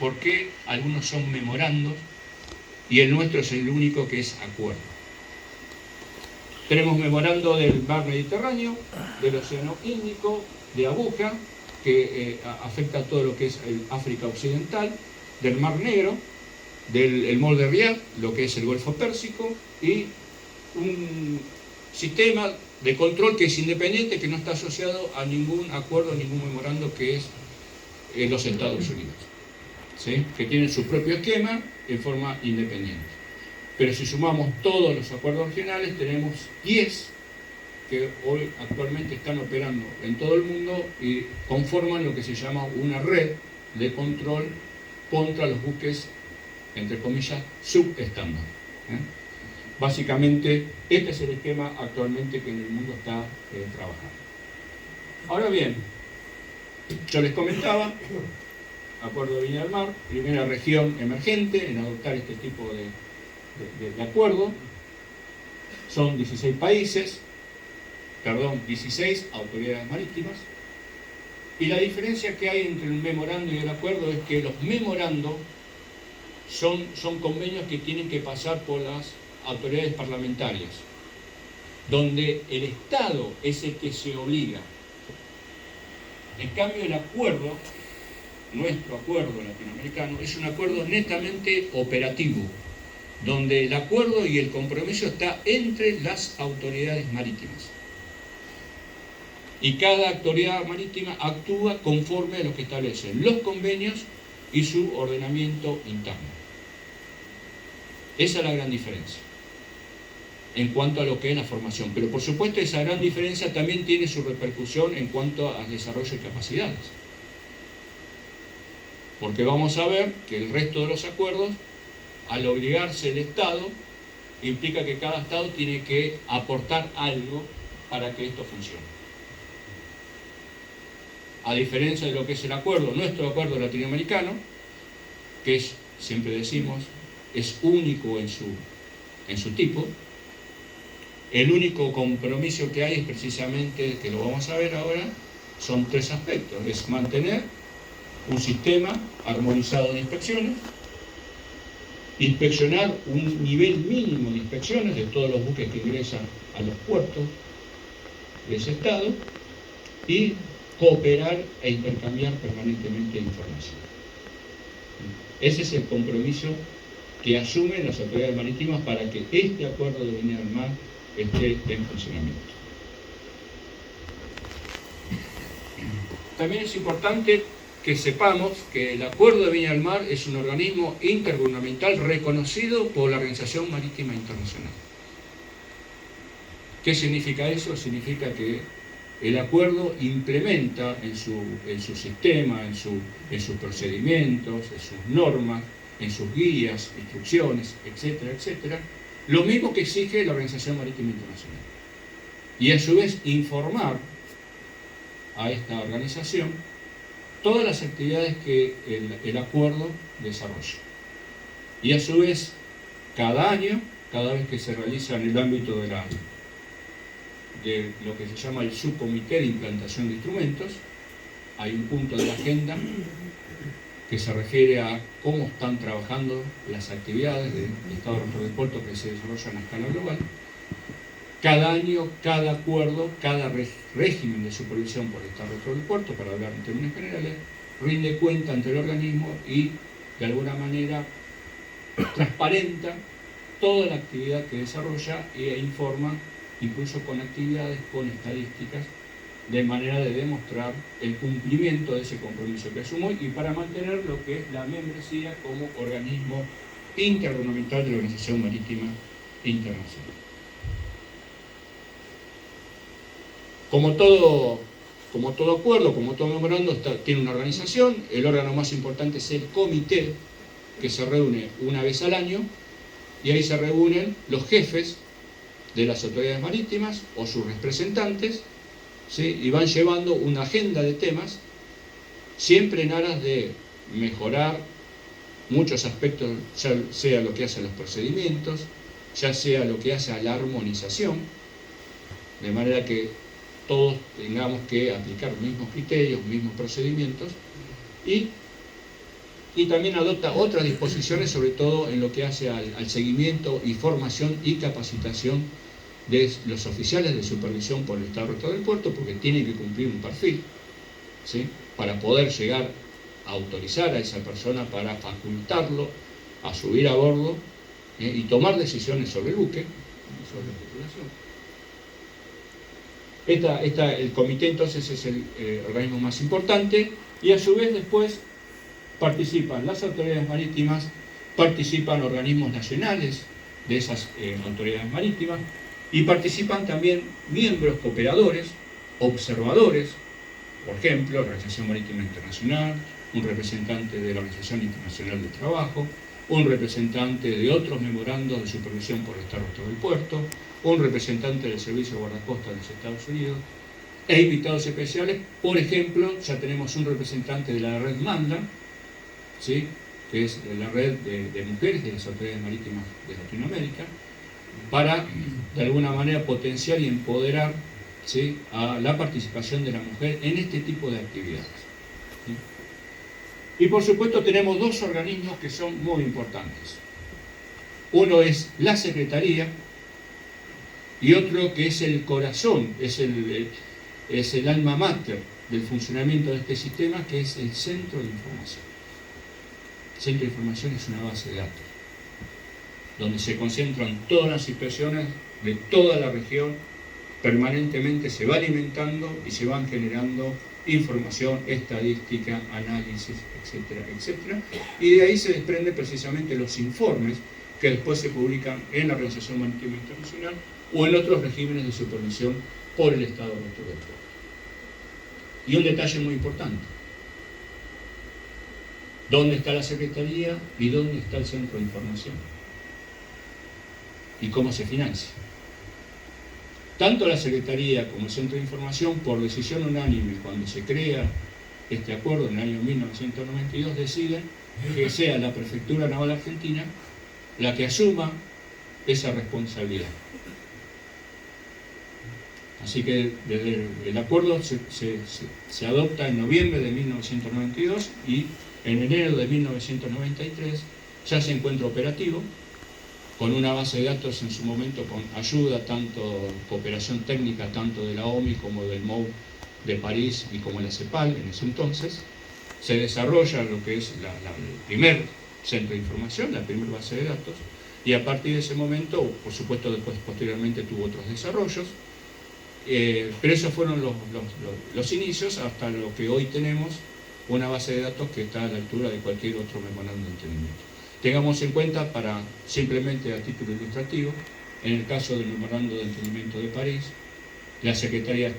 por qué algunos son memorandos y el nuestro es el único que es acuerdo. Tenemos memorando del mar Mediterráneo, del Océano Índico, de Abuja, que afecta a todo lo que es el África Occidental, del Mar Negro, del Mar de Riad, lo que es el Golfo Pérsico, y un sistema de control que es independiente, que no está asociado a ningún acuerdo, ningún memorando, que es los Estados Unidos, ¿sí? Que tienen su propio esquema en forma independiente. Pero si sumamos todos los acuerdos regionales, tenemos 10 que hoy actualmente están operando en todo el mundo y conforman lo que se llama una red de control contra los buques, entre comillas, subestándar. Básicamente, este es el esquema actualmente que en el mundo está trabajando. Ahora bien, yo les comentaba, Acuerdo de Viña del Mar, primera región emergente en adoptar este tipo de acuerdo. Son 16 países, 16 autoridades marítimas. Y la diferencia que hay entre el memorando y el acuerdo es que los memorandos son convenios que tienen que pasar por las autoridades parlamentarias, donde el Estado es el que se obliga. En cambio, el acuerdo, nuestro acuerdo latinoamericano, es un acuerdo netamente operativo, donde el acuerdo y el compromiso está entre las autoridades marítimas. Y cada autoridad marítima actúa conforme a lo que establecen los convenios y su ordenamiento interno. Esa es la gran diferencia en cuanto a lo que es la formación. Pero por supuesto esa gran diferencia también tiene su repercusión en cuanto al desarrollo de capacidades. Porque vamos a ver que el resto de los acuerdos, al obligarse el Estado, implica que cada Estado tiene que aportar algo para que esto funcione. A diferencia de lo que es el acuerdo, nuestro acuerdo latinoamericano, que es, siempre decimos, es único en su tipo. El único compromiso que hay es precisamente, que lo vamos a ver ahora, son 3 aspectos. Es mantener un sistema armonizado de inspecciones, inspeccionar un nivel mínimo de inspecciones de todos los buques que ingresan a los puertos de ese Estado y cooperar e intercambiar permanentemente información. Ese es el compromiso que asumen las autoridades marítimas para que este acuerdo de Viña del Mar esté en funcionamiento. También es importante que sepamos que el Acuerdo de Viña del Mar es un organismo intergubernamental reconocido por la Organización Marítima Internacional. ¿Qué significa eso? Significa que el acuerdo implementa en su sistema, en sus procedimientos, en sus normas, en sus guías, instrucciones, etcétera, etcétera, lo mismo que exige la Organización Marítima Internacional. Y a su vez informar a esta organización todas las actividades que el acuerdo desarrolla. Y a su vez, cada año, cada vez que se realiza en el ámbito de lo que se llama el subcomité de implantación de instrumentos, hay un punto de la agenda que se refiere a cómo están trabajando las actividades del Estado de puerto que se desarrollan a escala global. Cada año, cada acuerdo, cada régimen de supervisión por el Estado del puerto, para hablar en términos generales, rinde cuenta ante el organismo y, de alguna manera, transparenta toda la actividad que desarrolla e informa, incluso con actividades, con estadísticas, de manera de demostrar el cumplimiento de ese compromiso que asumió y para mantener lo que es la membresía como organismo intergubernamental de la Organización Marítima Internacional. Como todo acuerdo, como todo memorando, tiene una organización. El órgano más importante es el comité, que se reúne una vez al año, y ahí se reúnen los jefes de las autoridades marítimas o sus representantes, ¿sí? Y van llevando una agenda de temas, siempre en aras de mejorar muchos aspectos, ya sea lo que hace a los procedimientos, ya sea lo que hace a la armonización, de manera que todos tengamos que aplicar los mismos criterios, mismos procedimientos, y y también adopta otras disposiciones, sobre todo en lo que hace al seguimiento y formación y capacitación de los oficiales de supervisión por el Estado Rector del Puerto, porque tienen que cumplir un perfil, ¿sí?, para poder llegar a autorizar a esa persona, para facultarlo a subir a bordo y tomar decisiones sobre el buque, sobre la tripulación. El comité entonces es el organismo más importante, y a su vez después participan las autoridades marítimas, participan organismos nacionales de esas autoridades marítimas, y participan también miembros cooperadores, observadores, por ejemplo, la Organización Marítima Internacional, un representante de la Organización Internacional del Trabajo, un representante de otros memorandos de supervisión por el Estado Rector del Puerto, un representante del Servicio de Guardacostas de los Estados Unidos, e invitados especiales. Por ejemplo, ya tenemos un representante de la red MANDA, ¿sí?, que es la red de mujeres de las autoridades marítimas de Latinoamérica, para de alguna manera potenciar y empoderar, ¿sí?, a la participación de la mujer en este tipo de actividades, ¿sí? Y por supuesto tenemos dos organismos que son muy importantes. Uno es la Secretaría, y otro que es el corazón, es el alma mater del funcionamiento de este sistema, que es el Centro de Información. El Centro de Información es una base de datos, donde se concentran todas las situaciones de toda la región, permanentemente se va alimentando y se van generando información, estadística, análisis, etcétera, etcétera, y de ahí se desprenden precisamente los informes que después se publican en la Organización Marítima Internacional o en otros regímenes de supervisión por el Estado Rector del Puerto. Y un detalle muy importante: ¿dónde está la Secretaría y dónde está el Centro de Información? ¿Y cómo se financia? Tanto la Secretaría como el Centro de Información, por decisión unánime, cuando se crea este acuerdo en el año 1992, deciden que sea la Prefectura Naval Argentina la que asuma esa responsabilidad. Así que desde el acuerdo se adopta en noviembre de 1992, y en enero de 1993 ya se encuentra operativo, con una base de datos en su momento con ayuda, tanto cooperación técnica, tanto de la OMI como del MOU de París y como la CEPAL en ese entonces. Se desarrolla lo que es el primer centro de información, la primera base de datos, y a partir de ese momento, por supuesto, después posteriormente tuvo otros desarrollos, pero esos fueron los inicios hasta lo que hoy tenemos, una base de datos que está a la altura de cualquier otro memorándum de entendimiento. Tengamos en cuenta, para simplemente a título ilustrativo, en el caso del Memorando de Entendimiento de París, la Secretaría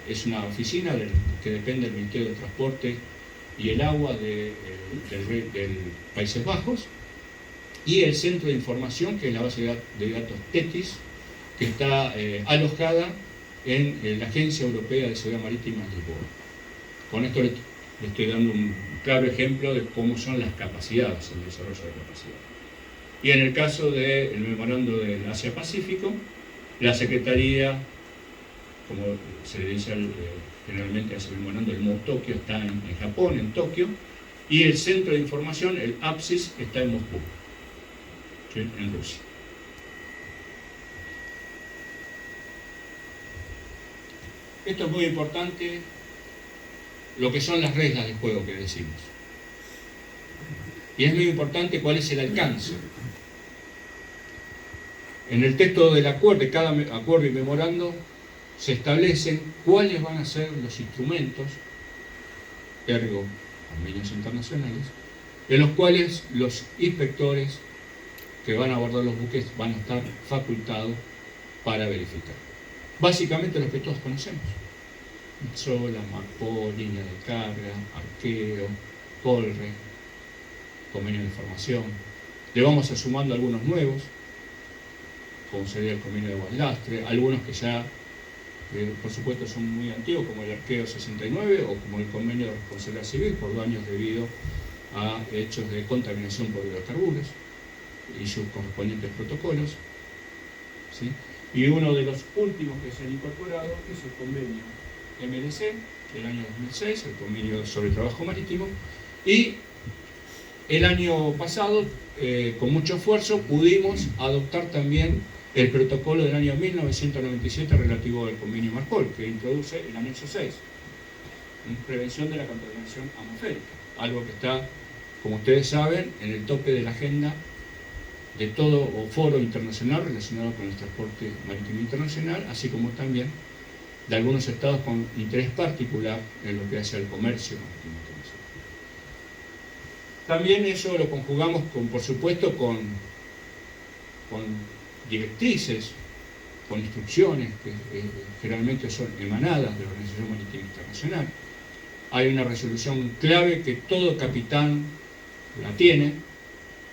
es una oficina que depende del Ministerio de Transporte y el Agua del Países Bajos, y el Centro de Información, que es la base de datos TETIS, que está alojada en la Agencia Europea de Seguridad Marítima de Lisboa. Con esto le estoy dando un claro ejemplo de cómo son las capacidades, el desarrollo de capacidades. Y en el caso del memorando del Asia-Pacífico, la Secretaría, como se le dice generalmente a ese memorando, el MOU Tokio está en Japón, en Tokio, y el Centro de Información, el APSIS, está en Moscú, ¿sí?, en Rusia. Esto es muy importante, lo que son las reglas del juego que decimos. Y es muy importante cuál es el alcance. En el texto del acuerdo, de cada acuerdo y memorando, se establecen cuáles van a ser los instrumentos, ergo convenios internacionales, en los cuales los inspectores que van a abordar los buques van a estar facultados para verificar. Básicamente los que todos conocemos: SOLA, MARPOL, línea de carga, arqueo, COLRE, convenio de formación. Le vamos a sumando algunos nuevos, como sería el convenio de guaslastre, algunos que ya, por supuesto, son muy antiguos, como el arqueo 69 o como el convenio de responsabilidad civil por daños debido a hechos de contaminación por hidrocarburos y sus correspondientes protocolos, ¿sí? Y uno de los últimos que se han incorporado es el convenio MDC del año 2006, el convenio sobre trabajo marítimo, y el año pasado, con mucho esfuerzo, pudimos adoptar también el protocolo del año 1997 relativo al convenio Marpol, que introduce el anexo 6, prevención de la contaminación atmosférica, algo que está, como ustedes saben, en el tope de la agenda de todo foro internacional relacionado con el transporte marítimo internacional, así como también de algunos estados con interés particular en lo que hace al comercio marítimo internacional. También eso lo conjugamos, por supuesto, con directrices, con instrucciones que generalmente son emanadas de la Organización Marítima Internacional. Hay una resolución clave que todo capitán la tiene,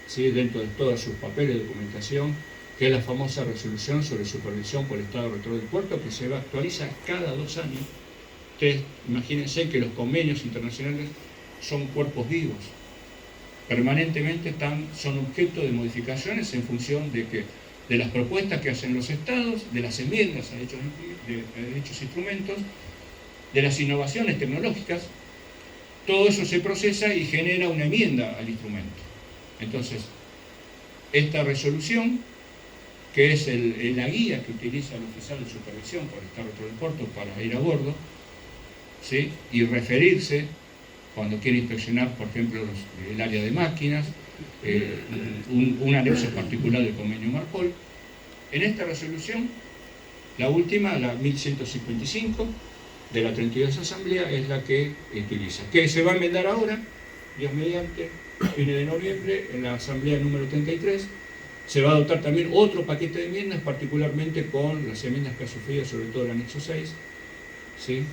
¿sí?, dentro de todos sus papeles de documentación, que es la famosa resolución sobre supervisión por el estado rector del puerto, que se actualiza cada 2 años. Ustedes imagínense que los convenios internacionales son cuerpos vivos, permanentemente son objeto de modificaciones en función de las propuestas que hacen los estados, de las enmiendas a dichos instrumentos, de las innovaciones tecnológicas. Todo eso se procesa y genera una enmienda al instrumento. Entonces, esta resolución, que es la guía que utiliza el oficial de supervisión por estar dentro del puerto para ir a bordo, ¿sí?, y referirse cuando quiere inspeccionar, por ejemplo, el área de máquinas, un anexo particular del convenio Marpol. En esta resolución, la última, la 1155 de la 32 Asamblea, es la que utiliza, que se va a enmendar ahora, Dios mediante, a fines de noviembre, en la Asamblea número 33. Se va a adoptar también otro paquete de enmiendas, particularmente con las enmiendas que ha sufrido sobre todo el anexo 6, ¿sí?,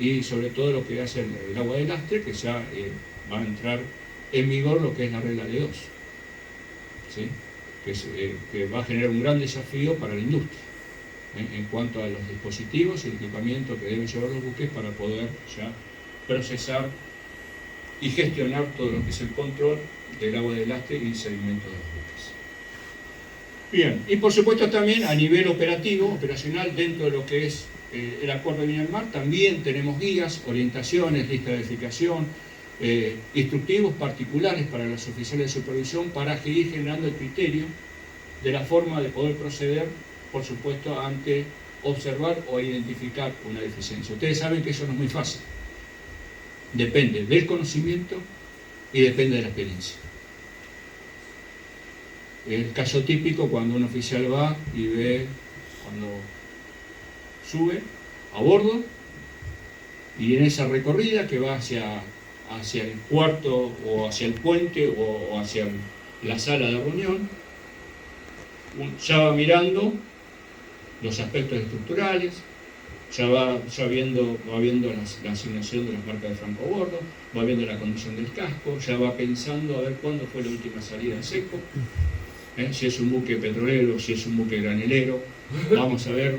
y sobre todo lo que hace el agua de lastre, que ya va a entrar en vigor lo que es la regla de 2, ¿sí?, que va a generar un gran desafío para la industria, en cuanto a los dispositivos y el equipamiento que deben llevar los buques para poder ya procesar y gestionar todo lo que es el control del agua de lastre y el sedimento de los buques. Bien, y por supuesto también a nivel operacional, dentro de lo que es el Acuerdo de Viña del Mar, también tenemos guías, orientaciones, lista de edificación, instructivos particulares para los oficiales de supervisión para ir generando el criterio de la forma de poder proceder, por supuesto, ante observar o identificar una deficiencia. Ustedes saben que eso no es muy fácil. Depende del conocimiento y depende de la experiencia. El caso típico cuando un oficial va y ve, cuando sube a bordo, y en esa recorrida que va hacia el cuarto o hacia el puente o hacia la sala de reunión, ya va mirando los aspectos estructurales, va viendo la asignación de las marcas de franco a bordo, va viendo la condición del casco, ya va pensando a ver cuándo fue la última salida en seco, si es un buque petrolero, si es un buque granelero. Vamos a ver,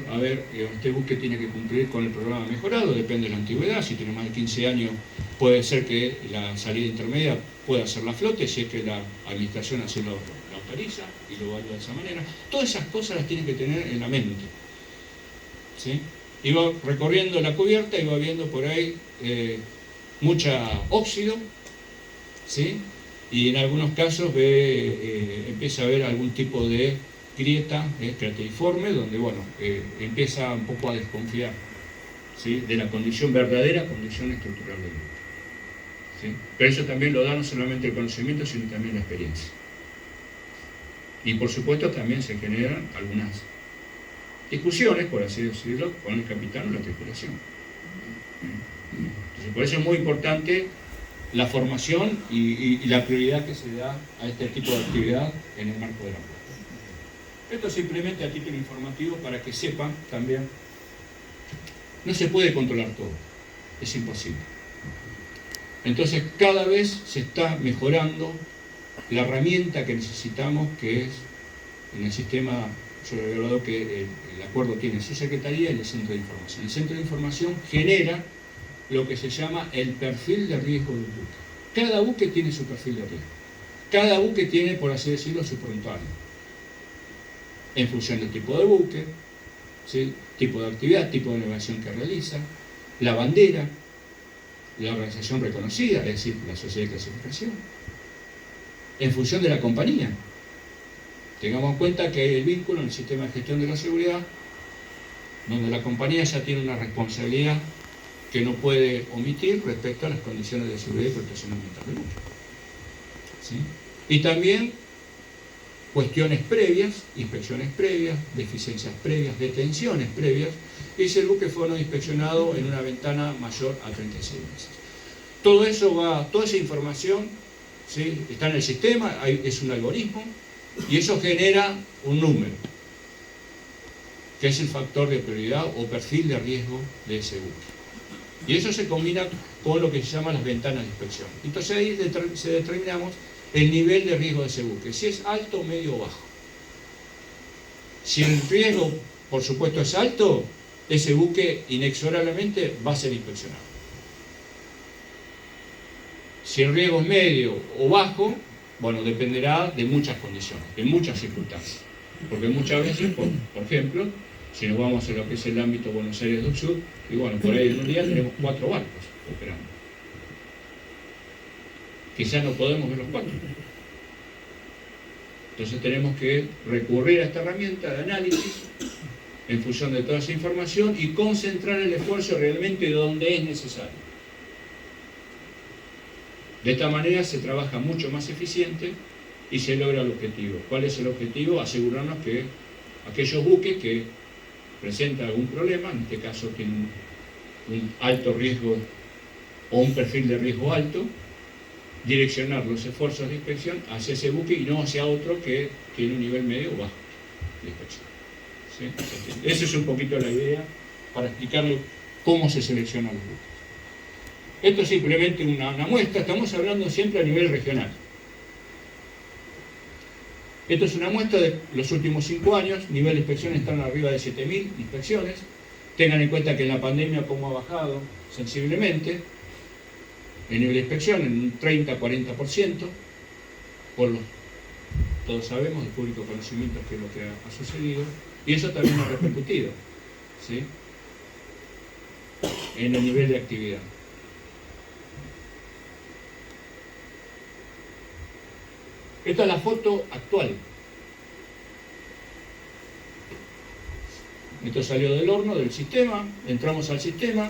este buque tiene que cumplir con el programa mejorado, depende de la antigüedad. Si tiene más de 15 años, puede ser que la salida intermedia pueda ser la flote, si es que la administración así lo autoriza y lo evalúa de esa manera. Todas esas cosas las tiene que tener en la mente, ¿sí? Y va recorriendo la cubierta y va viendo por ahí mucha óxido, ¿sí? Y en algunos casos empieza a ver algún tipo de grieta crateriforme, donde empieza un poco a desconfiar, ¿sí?, de la verdadera condición estructural del buque, ¿sí? Pero eso también lo da no solamente el conocimiento, sino también la experiencia. Y por supuesto también se generan algunas discusiones, por así decirlo, con el capitán o la tripulación. Entonces, por eso es muy importante la formación y la prioridad que se da a este tipo de actividad en el marco de la puerta. Esto simplemente a título informativo para que sepan también, no se puede controlar todo, es imposible. Entonces cada vez se está mejorando la herramienta que necesitamos, que es en el sistema. Yo le he hablado que el acuerdo tiene su secretaría y el centro de información. El centro de información genera lo que se llama el perfil de riesgo del buque. Cada buque tiene su perfil de riesgo. Cada buque tiene, por así decirlo, su prontuario, en función del tipo de buque, ¿sí?, tipo de actividad, tipo de navegación que realiza, la bandera, la organización reconocida, es decir, la sociedad de clasificación, en función de la compañía. Tengamos en cuenta que hay el vínculo en el sistema de gestión de la seguridad, donde la compañía ya tiene una responsabilidad que no puede omitir respecto a las condiciones de seguridad y protección ambiental del buque. ¿Sí? Y también cuestiones previas, inspecciones previas, deficiencias previas, detenciones previas, y si el buque fue no inspeccionado en una ventana mayor a 36 meses. Todo eso toda esa información, ¿sí?, está en el sistema, es un algoritmo, y eso genera un número, que es el factor de prioridad o perfil de riesgo de ese buque. Y eso se combina con lo que se llama las ventanas de inspección. Entonces ahí determinamos el nivel de riesgo de ese buque, si es alto, medio o bajo. Si el riesgo, por supuesto, es alto, ese buque inexorablemente va a ser inspeccionado. Si el riesgo es medio o bajo, bueno, dependerá de muchas condiciones, de muchas circunstancias. Porque muchas veces, por ejemplo, si nos vamos a lo que es el ámbito Buenos Aires del Sur, y bueno, por ahí en un día tenemos 4 barcos operando. Quizás no podemos ver los 4. Entonces tenemos que recurrir a esta herramienta de análisis en función de toda esa información y concentrar el esfuerzo realmente donde es necesario. De esta manera se trabaja mucho más eficiente y se logra el objetivo. ¿Cuál es el objetivo? Asegurarnos que aquellos buques que presentan algún problema, en este caso tienen un alto riesgo o un perfil de riesgo alto, direccionar los esfuerzos de inspección hacia ese buque y no hacia otro que tiene un nivel medio o bajo de inspección. ¿Sí? Esa es un poquito la idea para explicarle cómo se seleccionan los buques. Esto es simplemente una muestra, estamos hablando siempre a nivel regional. Esto es una muestra de los últimos 5 años, nivel de inspección están arriba de 7.000 inspecciones. Tengan en cuenta que en la pandemia como ha bajado sensiblemente el nivel de inspección en un 30-40%, todos sabemos, de público conocimiento, que es lo que ha sucedido, y eso también ha repercutido, ¿sí?, en el nivel de actividad. Esta es la foto actual. Esto salió del horno, del sistema, entramos al sistema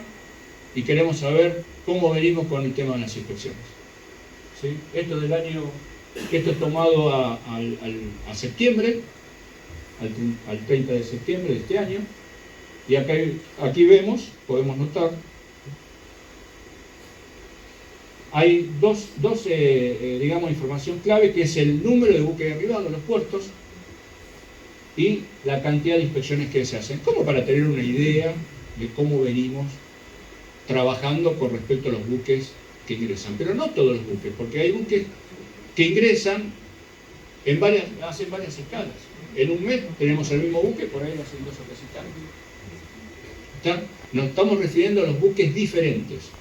y queremos saber cómo venimos con el tema de las inspecciones. ¿Sí? Esto es tomado a septiembre, al 30 de septiembre de este año, y aquí vemos, podemos notar, hay dos digamos, información clave, que es el número de buques derribados en los puertos y la cantidad de inspecciones que se hacen, como para tener una idea de cómo venimos trabajando con respecto a los buques que ingresan. Pero no todos los buques, porque hay buques que ingresan hacen varias escalas. En un mes tenemos el mismo buque, por ahí hacen 2 o 3 escalas. Nos estamos refiriendo a los buques diferentes.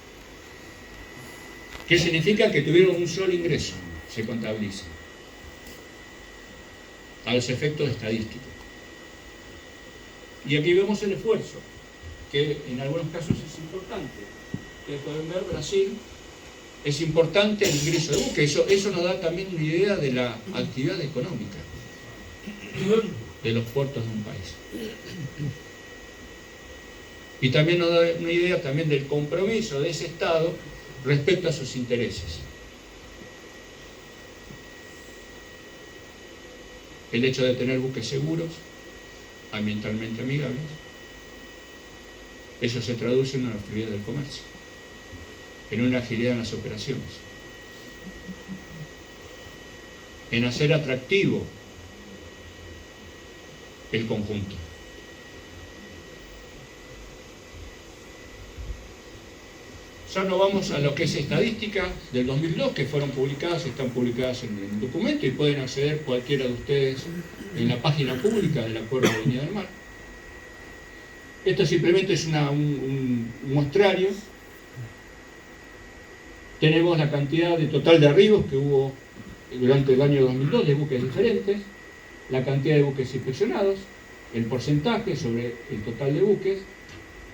¿Qué significa? Que tuvieron un solo ingreso, se contabiliza, a los efectos estadísticos. Y aquí vemos el esfuerzo, que en algunos casos es importante. Ustedes pueden ver, Brasil, es importante el ingreso de buques. Eso nos da también una idea de la actividad económica de los puertos de un país. Y también nos da una idea también del compromiso de ese Estado respecto a sus intereses. El hecho de tener buques seguros, ambientalmente amigables, eso se traduce en una fluidez del comercio, en una agilidad en las operaciones, en hacer atractivo el conjunto. Ya no vamos a lo que es estadística del 2002, que fueron publicadas, están publicadas en el documento y pueden acceder cualquiera de ustedes en la página pública del Acuerdo de Viña del Mar. Esto simplemente es un muestrario. Tenemos la cantidad de total de arribos que hubo durante el año 2002 de buques diferentes, la cantidad de buques inspeccionados, el porcentaje sobre el total de buques,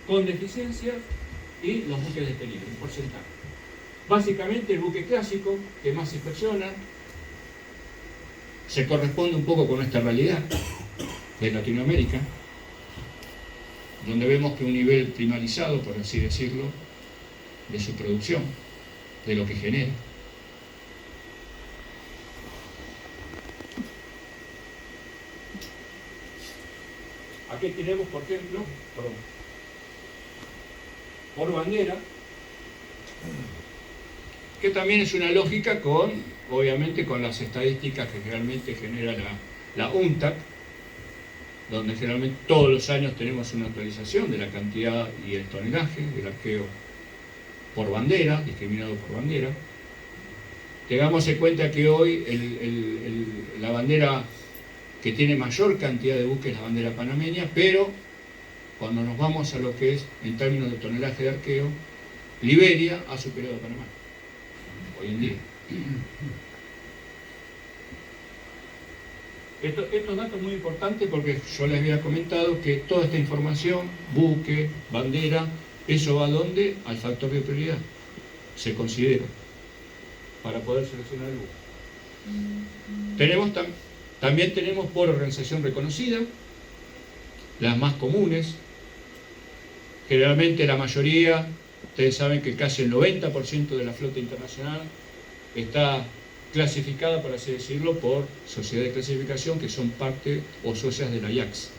con deficiencias, y los buques de peligro, el porcentaje. Básicamente el buque clásico, que más inspecciona, se corresponde un poco con nuestra realidad de Latinoamérica, donde vemos que un nivel primarizado, por así decirlo, de su producción, de lo que genera. Aquí tenemos, por ejemplo, por bandera, que también es una lógica con, obviamente, con las estadísticas que generalmente genera la UNTAC, donde generalmente todos los años tenemos una actualización de la cantidad y el tonelaje del arqueo por bandera, discriminado por bandera. Tengamos en cuenta que hoy la bandera que tiene mayor cantidad de buques es la bandera panameña, pero cuando nos vamos a lo que es en términos de tonelaje de arqueo, Liberia ha superado a Panamá hoy en día. Estos datos muy importantes porque yo les había comentado que toda esta información, buque, bandera, eso va ¿a dónde? Al factor de prioridad, se considera, para poder seleccionar el buque. También tenemos por organización reconocida, las más comunes, generalmente la mayoría, ustedes saben que casi el 90% de la flota internacional está clasificada, por así decirlo, por sociedades de clasificación que son parte o socias de la IACS,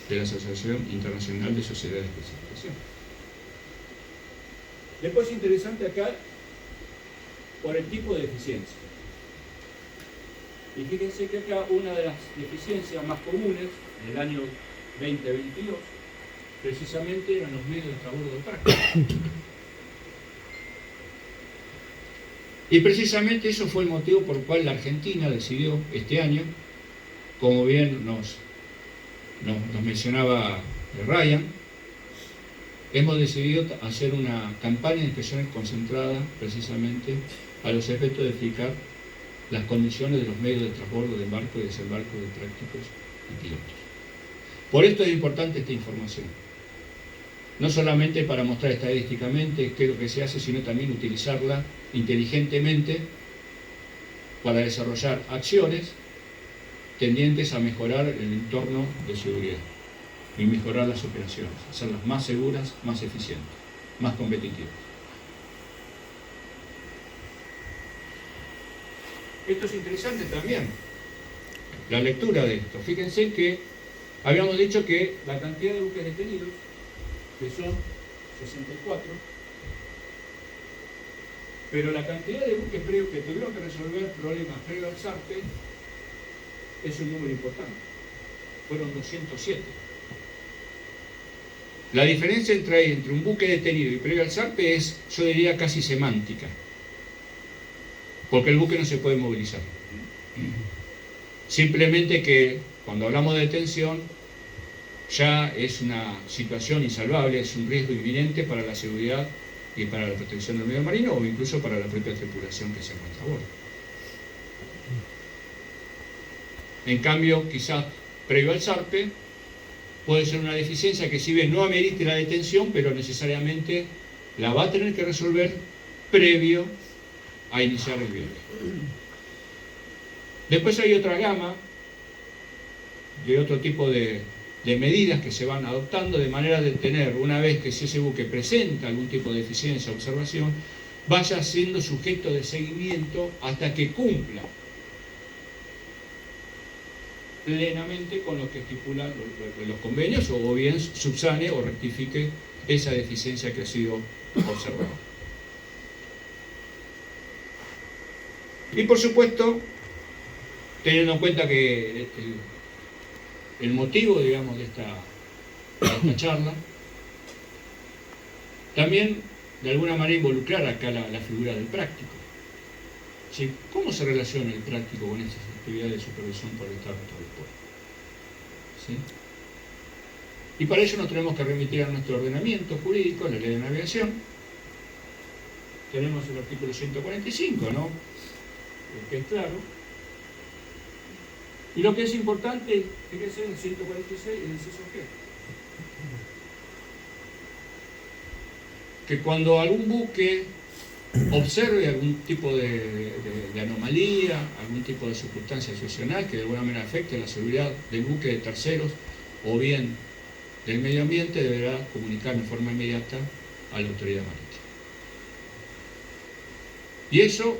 de la Asociación Internacional de Sociedades de Clasificación. Después interesante acá, por el tipo de deficiencia. Y fíjense que acá una de las deficiencias más comunes en el año 2022 precisamente eran los medios de transbordo de práctica. Y precisamente eso fue el motivo por el cual la Argentina decidió este año, como bien nos mencionaba Ryan, hemos decidido hacer una campaña de inspecciones concentrada precisamente a los efectos de fijar las condiciones de los medios de transbordo de embarco y desembarco de prácticos y pilotos. Por esto es importante esta información. No solamente para mostrar estadísticamente qué es lo que se hace, sino también utilizarla inteligentemente para desarrollar acciones tendientes a mejorar el entorno de seguridad y mejorar las operaciones, hacerlas más seguras, más eficientes, más competitivas. Esto es interesante también, la lectura de esto. Fíjense que habíamos dicho que la cantidad de buques detenidos, que son 64, pero la cantidad de buques que tuvieron que resolver problemas previo al zarpe es un número importante. Fueron 207. La diferencia entre un buque detenido y previo al zarpe es, yo diría, casi semántica, porque el buque no se puede movilizar. Simplemente que cuando hablamos de detención ya es una situación insalvable, es un riesgo inminente para la seguridad y para la protección del medio marino o incluso para la propia tripulación que se encuentra a bordo. En cambio, quizás previo al zarpe puede ser una deficiencia que si bien no amerite la detención, pero necesariamente la va a tener que resolver previo a iniciar el viaje. Después hay otra gama de otro tipo de medidas que se van adoptando de manera de tener, una vez que si ese buque presenta algún tipo de deficiencia o observación, vaya siendo sujeto de seguimiento hasta que cumpla plenamente con lo que estipulan los convenios o bien subsane o rectifique esa deficiencia que ha sido observada. Y por supuesto, teniendo en cuenta que el motivo, digamos, de esta charla, también de alguna manera involucrar acá la figura del práctico. ¿Sí? ¿Cómo se relaciona el práctico con estas actividades de supervisión por el Estado del puerto? ¿Sí? Y para ello nos tenemos que remitir a nuestro ordenamiento jurídico, la Ley de Navegación. Tenemos el artículo 145, ¿no? Que es claro. Y lo que es importante, fíjense en el 146, el inciso G. Que cuando algún buque observe algún tipo de anomalía, algún tipo de circunstancia excepcional que de alguna manera afecte la seguridad del buque, de terceros o bien del medio ambiente, deberá comunicar en forma inmediata a la autoridad marítima. Y eso,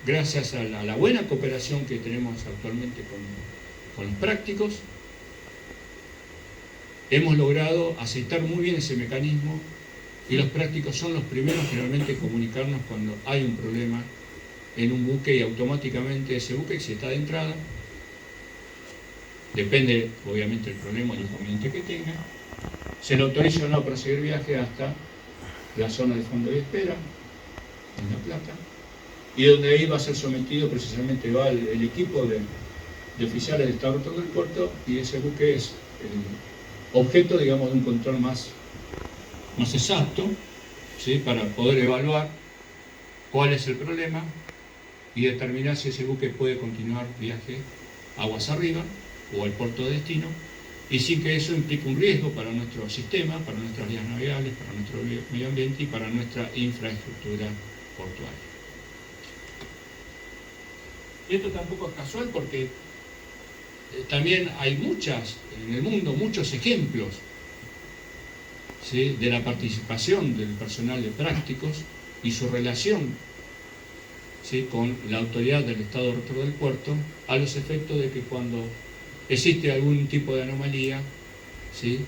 gracias a la buena cooperación que tenemos actualmente con los prácticos, hemos logrado aceitar muy bien ese mecanismo, y los prácticos son los primeros generalmente en comunicarnos cuando hay un problema en un buque, y automáticamente ese buque, si está de entrada, depende obviamente del problema y el inconveniente que tenga, se le autoriza o no a proseguir viaje hasta la zona de fondo y espera, en La Plata, y donde ahí va a ser sometido, precisamente va el equipo de oficiales del Estado del puerto, y ese buque es objeto, digamos, de un control más exacto, ¿sí?, para poder evaluar cuál es el problema y determinar si ese buque puede continuar viaje aguas arriba o al puerto de destino, y sin que eso implique un riesgo para nuestro sistema, para nuestras vías navegables, para nuestro medio ambiente y para nuestra infraestructura portuaria. Y esto tampoco es casual, porque también hay en el mundo muchos ejemplos, ¿sí?, de la participación del personal de prácticos y su relación, ¿sí?, con la autoridad del Estado rector del puerto, a los efectos de que cuando existe algún tipo de anomalía, ¿sí?,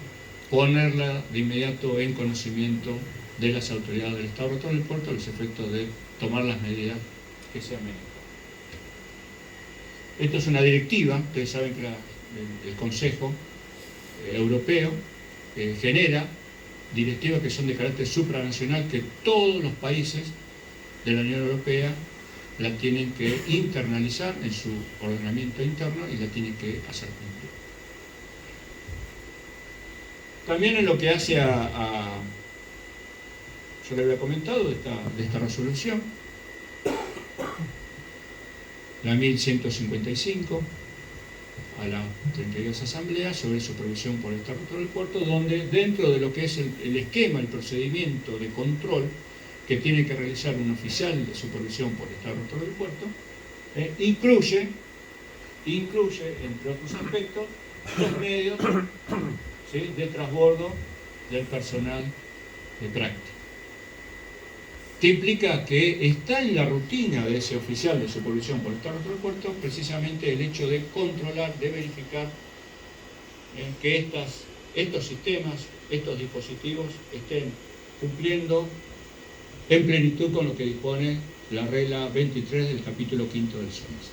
ponerla de inmediato en conocimiento de las autoridades del Estado rector del puerto, a los efectos de tomar las medidas que sean necesarias. Esto es una directiva. Ustedes saben que el Consejo Europeo genera directivas que son de carácter supranacional, que todos los países de la Unión Europea la tienen que internalizar en su ordenamiento interno y la tienen que hacer cumplir. También en lo que hace yo le había comentado de esta resolución, la 1155, a la 32 Asamblea sobre supervisión por el Estado rector del puerto, donde dentro de lo que es el esquema, el procedimiento de control que tiene que realizar un oficial de supervisión por el Estado rector del puerto, incluye, entre otros aspectos, los medios, ¿sí?, de transbordo del personal de práctica, que implica que está en la rutina de ese oficial de supervisión por el Estado rector del puerto precisamente el hecho de controlar, de verificar que estos sistemas, estos dispositivos estén cumpliendo en plenitud con lo que dispone la regla 23 del capítulo 5 del SOMES.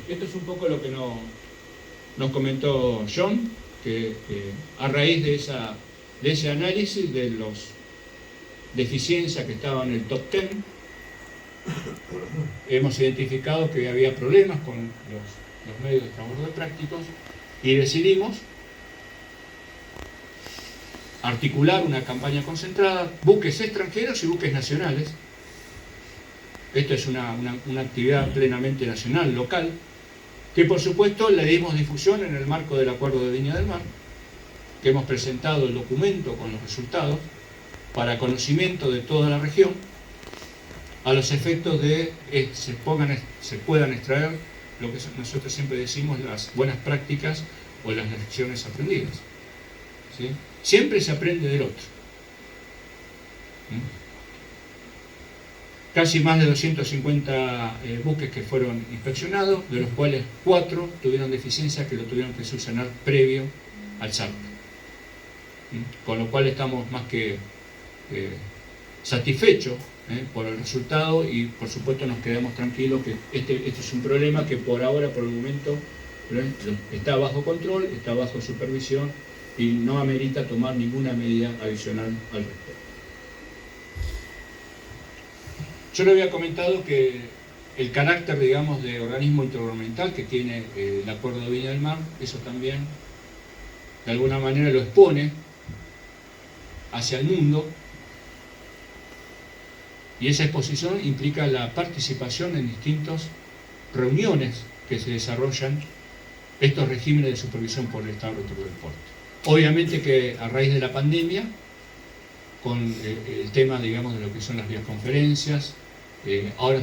Esto es un poco lo que nos comentó John, que a raíz de ese análisis de las deficiencias que estaban en el top 10, hemos identificado que había problemas con los medios de transbordo de prácticos, y decidimos articular una campaña concentrada, buques extranjeros y buques nacionales. Esto es una actividad plenamente nacional, local, que por supuesto le dimos difusión en el marco del Acuerdo de Viña del Mar, que hemos presentado el documento con los resultados para conocimiento de toda la región, a los efectos de que se puedan extraer lo que nosotros siempre decimos, las buenas prácticas o las lecciones aprendidas, ¿sí? Siempre se aprende del otro. Casi más de 250 buques que fueron inspeccionados, de los cuales 4 tuvieron deficiencias que lo tuvieron que subsanar previo al zarpe. Con lo cual estamos más que satisfechos por el resultado, y por supuesto nos quedamos tranquilos que este es un problema que por ahora, por el momento, está bajo control, está bajo supervisión y no amerita tomar ninguna medida adicional al respecto. Yo le había comentado que el carácter, digamos, de organismo intergubernamental que tiene el Acuerdo de Viña del Mar, eso también de alguna manera lo expone hacia el mundo, y esa exposición implica la participación en distintas reuniones que se desarrollan estos regímenes de supervisión por el Estado rector del puerto. Obviamente que a raíz de la pandemia, con el tema, digamos, de lo que son las videoconferencias, ahora